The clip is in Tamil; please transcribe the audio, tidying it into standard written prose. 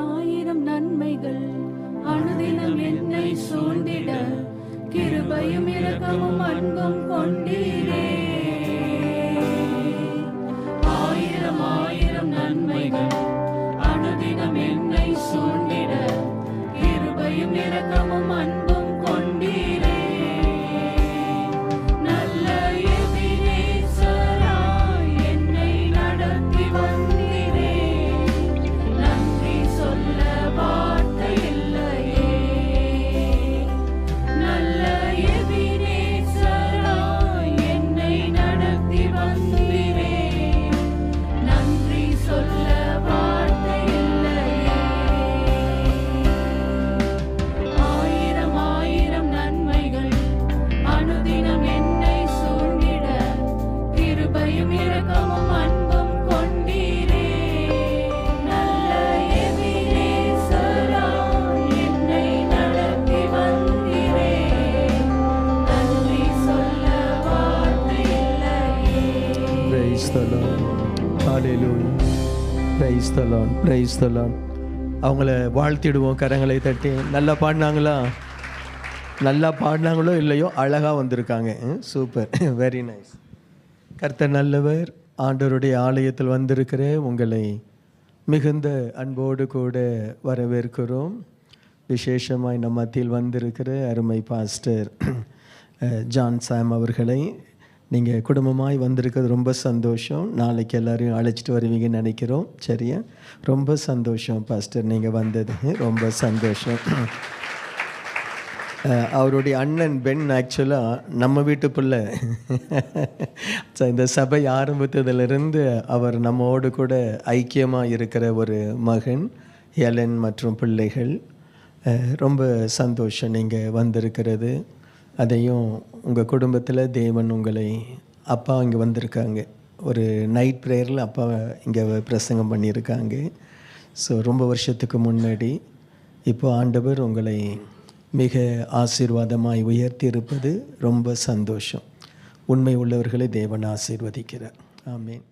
ஆயிரம் நன்மைகள் அனுதினம் என்னை சூழ்ந்திட கிருபையும் இரக்கமும் அன்பும் கொண்டீரே. ஆயிரம் ஆயிரம் நன்மைகள் அனுதினம் என்னை சூழ்ந்திட கிருபையும் இரக்கமும் அன்பும் கொண்டீரே. நல்ல எபினேசராய் என்னை நடத்தி வந்தீரே. நன்றி சொல்ல வார்த்தை இல்லையே. நல்ல எபினேசராய் என்னை நடத்தி வந்தீரே. நன்றி சொல்ல வார்த்தை இல்லையே. ஆயிரம் ஆயிரம் நன்மைகள் அனுதினம் என்னை சூழ்ந்திட கிருபையும் இரக்கமும் அன்பும் கொண்டீரே. நல்ல எபினேசராய் என்னை நடத்தி வந்தீரே. நன்றி சொல்ல வார்த்தை இல்லையே. Praise the Lord. Hallelujah. Praise the Lord. Praise the Lord. அவங்கள வாழ்த்திடுவோம் கரங்களை தட்டி. நல்லா பாடினாங்களா? நல்லா பாடினாங்களோ இல்லையோ அழகாக வந்திருக்காங்க. Super, very nice. கர்த்தர் நல்லவர். ஆண்டவருடைய ஆலயத்தில் வந்திருக்கிற உங்களை மிகுந்த அன்போடு கூட வரவேற்கிறோம். விசேஷமாய் நம் மத்தியில் வந்திருக்கிற அருமை பாஸ்டர் ஜான் சாம் அவர்களை நீங்கள் குடும்பமாய் வந்திருக்கிறது ரொம்ப சந்தோஷம். நாளைக்கு எல்லோரையும் அழைச்சிட்டு வருவீங்கன்னு நினைக்கிறோம். சரியா? ரொம்ப சந்தோஷம் பாஸ்டர் நீங்கள் வந்தது, ரொம்ப சந்தோஷம். அவருடைய அண்ணன் பென் ஆக்சுவலாக நம்ம வீட்டு பிள்ளை. இந்த சபை ஆரம்பித்ததிலிருந்து அவர் நம்மோடு கூட ஐக்கியமாக இருக்கிற ஒரு மகன் ஹெலன் மற்றும் பிள்ளைகள். ரொம்ப சந்தோஷம் நீங்கள் வந்திருக்கிறது. அதையும் உங்கள் குடும்பத்தில் தேவன் உங்களை, அப்பா இங்கே வந்திருக்காங்க, ஒரு நைட் ப்ரேயரில் அப்பா இங்கே பிரசங்கம் பண்ணியிருக்காங்க. ஸோ ரொம்ப வருஷத்துக்கு முன்னாடி. இப்போ ஆண்டவர் உங்களை மிக ஆசீர்வாதமாய் உயர்த்தி இருப்பது ரொம்ப சந்தோஷம். உண்மை உள்ளவர்களை தேவன் ஆசீர்வதிக்கிறார். ஆமென்.